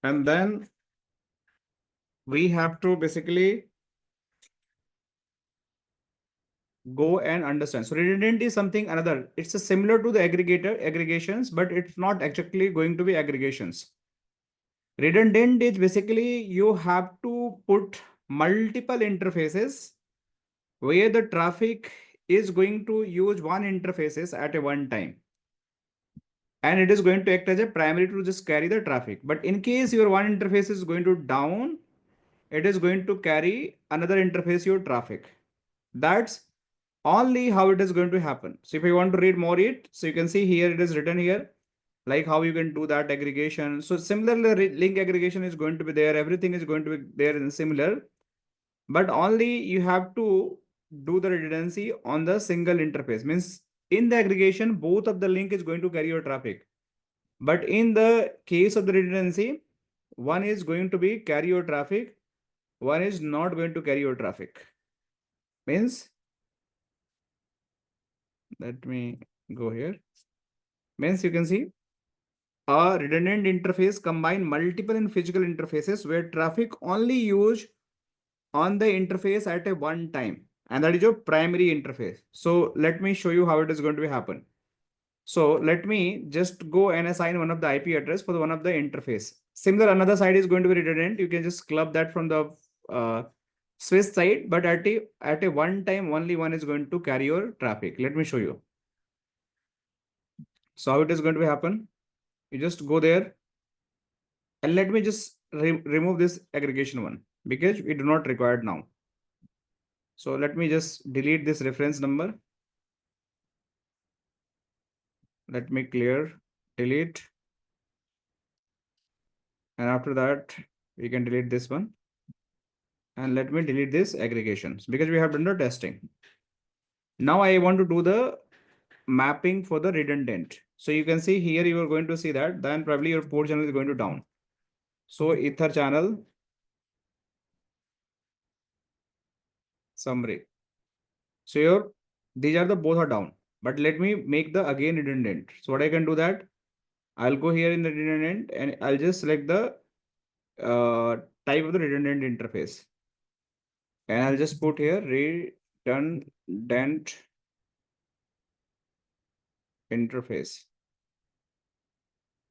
And then we have to basically go and understand. So redundant is something another. It's a similar to the aggregations, but it's not actually going to be aggregations. Redundant is basically you have to put multiple interfaces where the traffic is going to use one interfaces at a one time. And it is going to act as a primary to just carry the traffic. But in case your one interface is going to down, it is going to carry another interface your traffic. That's only how it is going to happen. So if you want to read more it, so you can see here it is written here, like how you can do that aggregation. So similarly, link aggregation is going to be there. Everything is going to be there in similar, but only you have to do the redundancy on the single interface. Means in the aggregation, both of the link is going to carry your traffic. But in the case of the redundancy, one is going to be carry your traffic, one is not going to carry your traffic. Means, let me go here. Means you can see a redundant interface combine multiple and physical interfaces where traffic only used on the interface at a one time. And that is your primary interface. So let me show you how it is going to be happen. So let me just go and assign one of the IP address for the one of the interface. Similar, another side is going to be redundant. You can just club that from the Swiss side, but at a one time, only one is going to carry your traffic. Let me show you. So how it is going to happen? You just go there and let me just remove this aggregation one because we do not require it now. So let me just delete this reference number. Let me clear, delete. And after that, we can delete this one. And let me delete this aggregations because we have done the testing. Now I want to do the mapping for the redundant. So you can see here, you are going to see that then probably your port channel is going to down. So ether channel summary. So these are the both are down, but let me make the again redundant. So what I can do that, I'll go here in the redundant and I'll just select the type of the redundant interface. And I'll just put here redundant interface.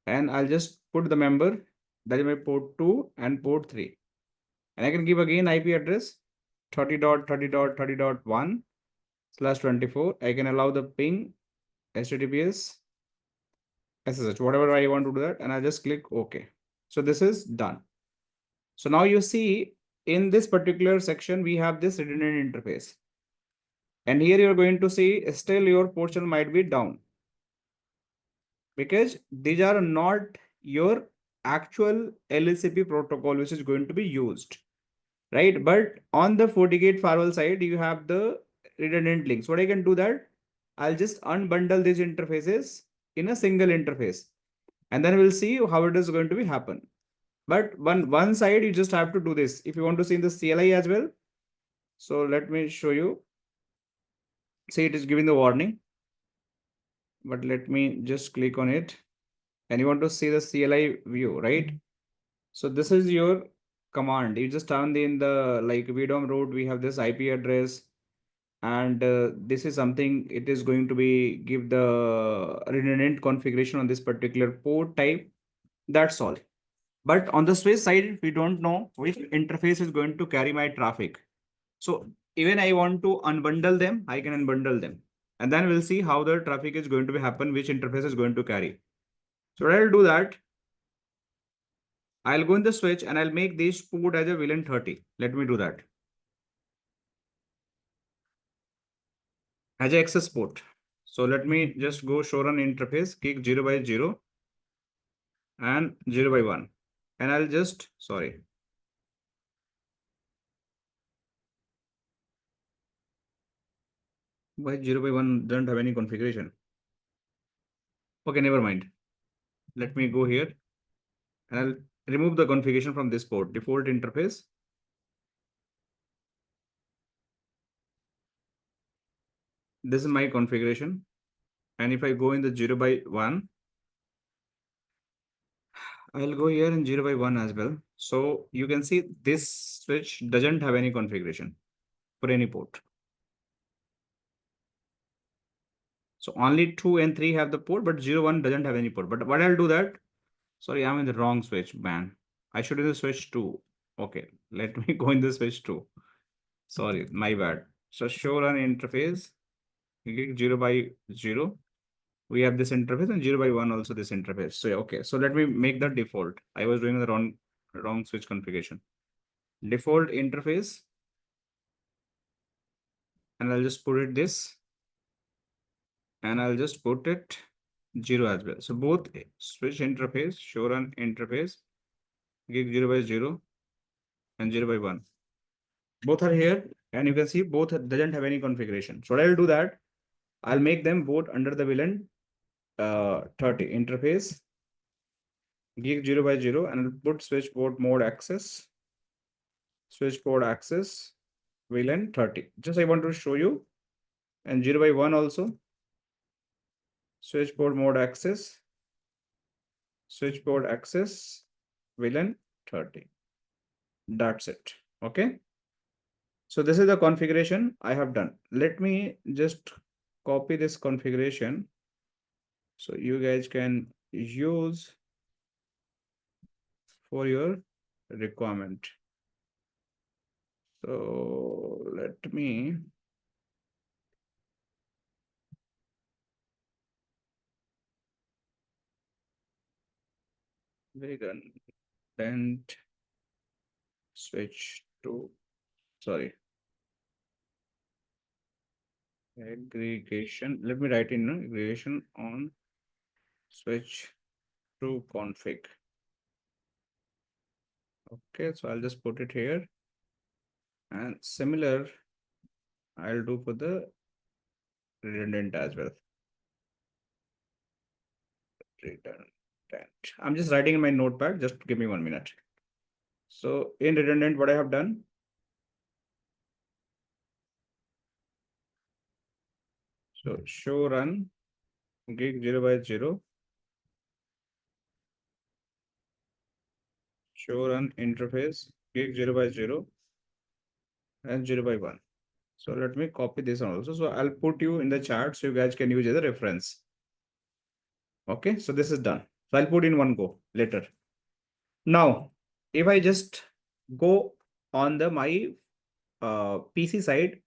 And I'll just put the member that is my port 2 and port 3. And I can give again IP address 30.30.30.1/24. I can allow the ping HTTPS SSH, whatever I want to do that, and I just click OK. So this is done. So now you see in this particular section, we have this redundant interface. And here you're going to see still your port channel might be down because these are not your actual LCP protocol, which is going to be used, right? But on the FortiGate firewall side, you have the redundant links. What I can do that, I'll just unbundle these interfaces in a single interface, and then we'll see how it is going to be happen. But one side, you just have to do this. If you want to see in the CLI as well. So let me show you. See, it is giving the warning, but let me just click on it. And you want to see the CLI view, right? So this is your command. You just turn in the like VDOM root, we have this IP address. And this is something, it is going to be give the redundant configuration on this particular port type. That's all. But on the Swiss side, we don't know which interface is going to carry my traffic. So even I want to unbundle them, I can unbundle them. And then we'll see how the traffic is going to be happen, which interface is going to carry. So I'll do that. I'll go in the switch and I'll make this port as a VLAN 30. Let me do that. As an access port. So let me just go show run interface, kick 0/0 and 0/1. And I'll just, sorry. Why 0/1 doesn't have any configuration? Okay, never mind. Let me go here and I'll remove the configuration from this port, default interface. This is my configuration. And if I go in the 0/1, I'll go here in 0 by 1 as well. So you can see this switch doesn't have any configuration for any port. So only 2 and 3 have the port, but 0, 1 doesn't have any port. But what I'll do that, sorry, I'm in the wrong switch, man. I should do the switch 2. Okay, let me go in the switch 2. Sorry, my bad. So show run interface, gig 0 by 0. We have this interface and 0 by 1 also this interface. So okay, so let me make the default. I was doing the wrong switch configuration. Default interface, and I'll just put it this, and I'll just put it 0 as well. So both switch interface, show run interface, gig 0 by 0 and 0 by 1. Both are here, and you can see both doesn't have any configuration. So what I'll do that, I'll make them both under the VLAN 30 interface, gig 0 by 0, and I'll put switch port mode access, switch port access, VLAN 30. Just I want to show you, and 0 by 1 also, switch port mode access, switch port access, VLAN 30. That's it. Okay. So this is the configuration I have done. Let me just copy this configuration so you guys can use for your requirement. So let me redundant switch to, sorry, aggregation. Let me write in aggregation on switch to config. Okay, so I'll just put it here, and similar I'll do for the redundant as well. Redundant. I'm just writing in my notepad. Just give me 1 minute. So in redundant, what I have done, so show run gig 0 by 0, show run interface gig 0 by 0 and 0 by 1. So let me copy this also. So I'll put you in the chat so you guys can use as a reference. Okay, so this is done. So I'll put in one go later. Now, if I just go on the my PC side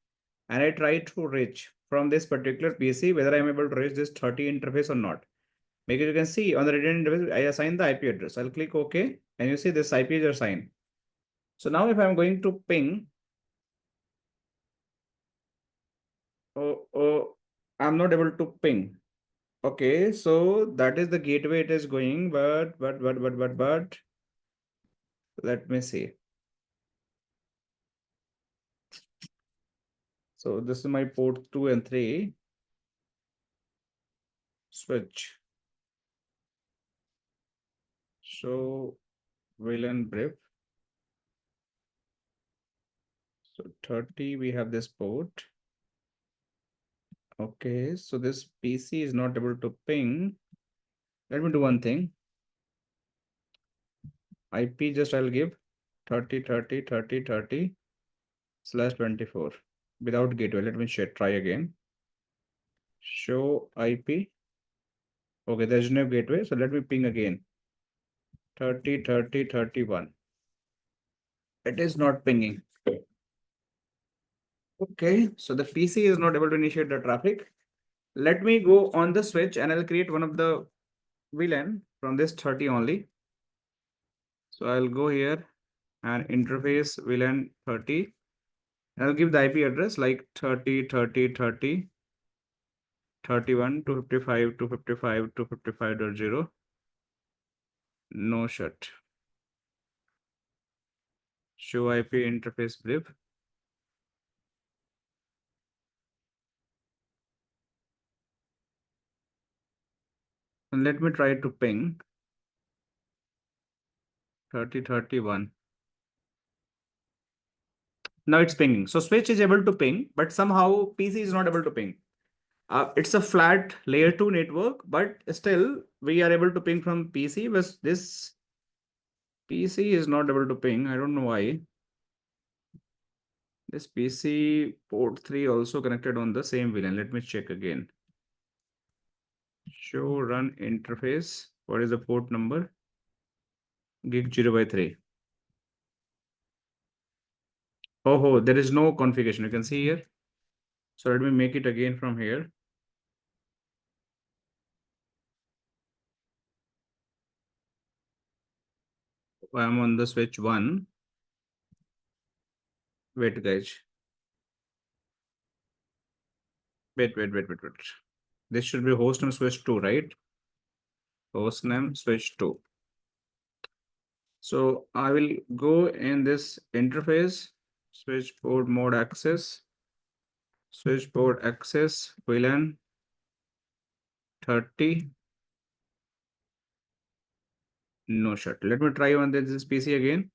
and I try to reach from this particular PC, whether I'm able to reach this 30 interface or not. Because you can see on the redundant interface, I assign the IP address. I'll click OK, and you see this IP is assigned. So now if I'm going to ping, I'm not able to ping. Okay, so that is the gateway it is going, but let me see. So this is my port 2 and 3. Switch. So 𝗲𝗏. So 30, we have this port. Okay, so this PC is not able to ping. Let me do one thing. IP just I'll give 30/24 without gateway. Let me try again. Show IP. Okay, there's no gateway. So let me ping again. 30/30/31. It is not pinging. Okay, so the PC is not able to initiate the traffic. Let me go on the switch and I'll create one of the VLAN from this 30 only. So I'll go here and interface VLAN 30. I'll give the IP address like 30/30/30/31/255/255/255.0. No shut. Show IP interface brief. And let me try to ping 30/31. Now it's pinging. So switch is able to ping, but somehow PC is not able to ping. It's a flat layer 2 network, but still we are able to ping from PC with this PC is not able to ping. I don't know why. This PC port 3 also connected on the same VLAN. Let me check again. Show run interface. What is the port number? Gig 0/3. Oh, there is no configuration. You can see here. So let me make it again from here. I am on the switch 1. Wait, guys. Wait. This should be hostname switch 2, right? Hostname switch 2. So I will go in this interface, switch port mode access, switch port access, VLAN 30. No shut. Let me try on this PC again.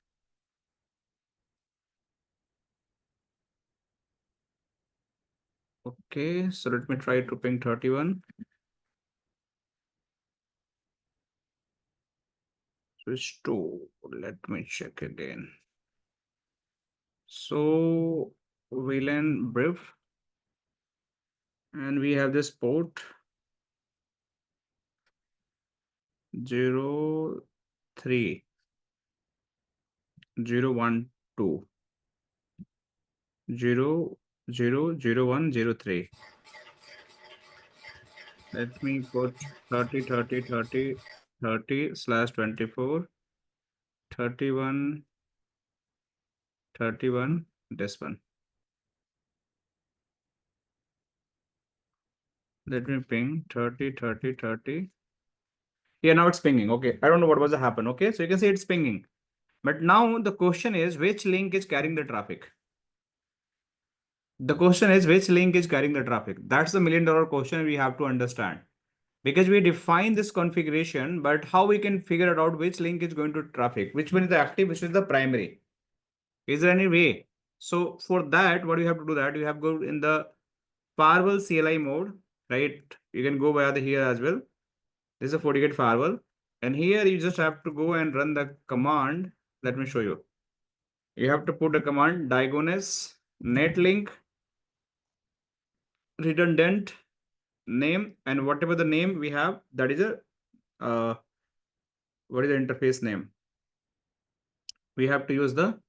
Okay, so let me try to ping 31. Switch 2. Let me check again. So VLAN brief, and we have this port 03 012 0000103. Let me put 30/24 31 this one. Let me ping 30. Yeah, now it's pinging. Okay, I don't know what was to happen. Okay, so you can see it's pinging. But now the question is, which link is carrying the traffic? The question is, which link is carrying the traffic? That's the $1,000,000 question we have to understand. Because we define this configuration, but how we can figure it out which link is going to traffic, which one is the active, which is the primary. Is there any way? So for that, what you have to do that, you have to go in the firewall CLI mode, right? You can go via the here as well. This is a FortiGate firewall. And here you just have to go and run the command. Let me show you. You have to put a command diagonus netlink redundant name, and whatever the name we have, that is a what is the interface name? We have to use the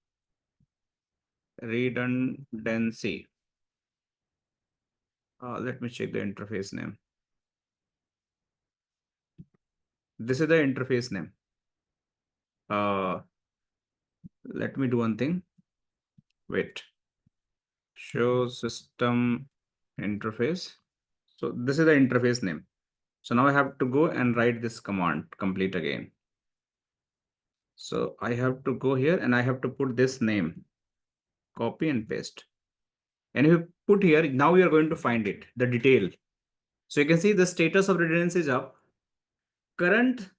redundancy. Let me check the interface name. This is the interface name. Let me do one thing. Wait. Show system interface. So this is the interface name. So now I have to go and write this command complete again. So I have to go here and I have to put this name, copy and paste. And if you put here, now we are going to find it, the detail. So you can see the status of redundancy is up. Current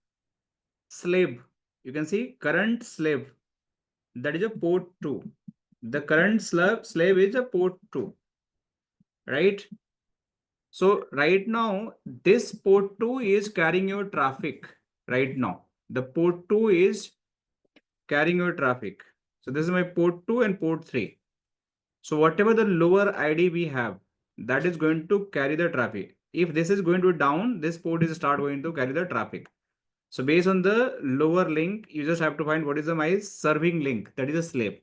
slave, you can see current slave, that is a port 2. The current slave is a port 2, right? So right now, this port 2 is carrying your traffic right now. The port 2 is carrying your traffic. So this is my port 2 and port 3. So whatever the lower ID we have, that is going to carry the traffic. If this is going to be down, this port is start going to carry the traffic. So based on the lower link, you just have to find what is my serving link, that is a slave.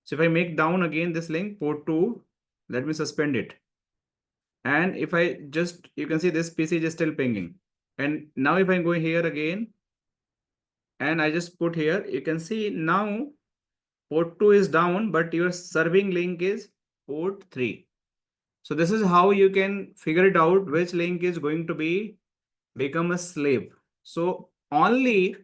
So if I make down again this link, port 2, let me suspend it. And if I just, you can see this PC is still pinging. And now if I go here again, and I just put here, you can see now port 2 is down, but your serving link is port 3. So this is how you can figure it out which link is going to become a slave. So only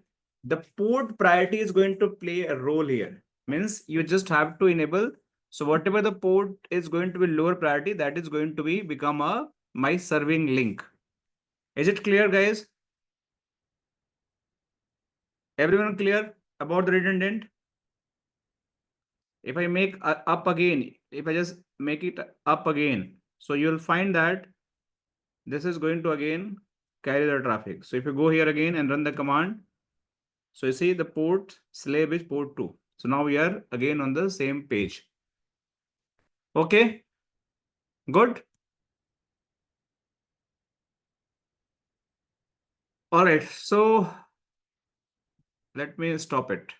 the port priority is going to play a role here. Means you just have to enable. So whatever the port is going to be lower priority, that is going to become my serving link. Is it clear, guys? Everyone clear about the redundant? If I make up again, if I just make it up again, so you'll find that this is going to again carry the traffic. So if you go here again and run the command, So you see the port slave is port 2. So now we are again on the same page. Okay, good. All right, so let me stop it.